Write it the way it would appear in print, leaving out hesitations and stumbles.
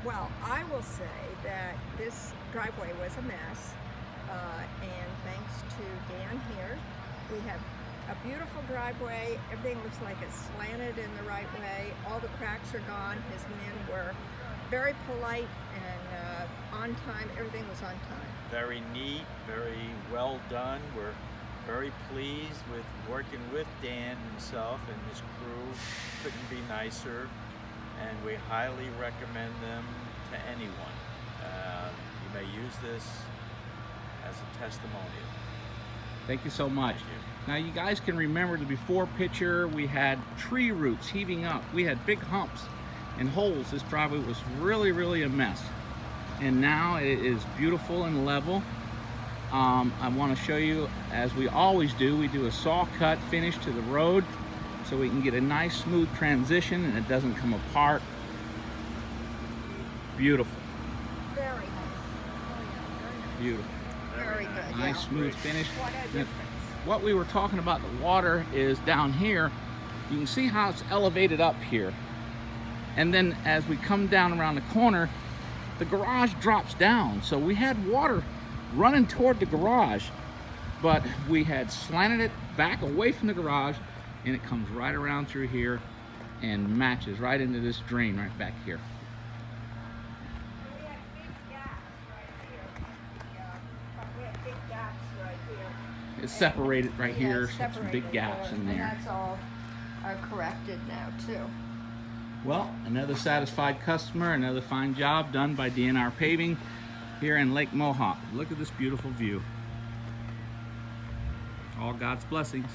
Well, I will say that this driveway was a mess, and thanks to Dan here, we have a beautiful driveway. Everything looks like it's slanted in the right way. All the cracks are gone. His men were very polite and on time. Everything was on time. Very neat, very well done. We're very pleased with working with Dan himself and his crew. Couldn't be nicer. And we highly recommend them to anyone. You may use this as a testimonial. Thank you so much. Thank you. Now you guys can remember the before picture, we had tree roots heaving up. We had big humps and holes. This driveway was really a mess. And now it is beautiful and level. I want to show you, as we always do, we do a saw cut finish to the road so we can get a nice smooth transition and it doesn't come apart. Beautiful. Very nice. Oh, yeah, Beautiful. very good. Nice Yeah. smooth finish. What a difference. What we were talking about, the water is down here. You can see how it's elevated up here. And then as we come down around the corner, the garage drops down. So we had water running toward the garage, but we had slanted it back away from the garage, and it comes right around through here and matches right into this drain right back here. We had big gaps right here. We had big gaps right here. It's separated right Yeah, here, it's some big separated gaps in and there. that's all corrected now too. Well, another satisfied customer, another fine job done by DNR Paving here in Lake Mohawk. Look at this beautiful view. All God's blessings.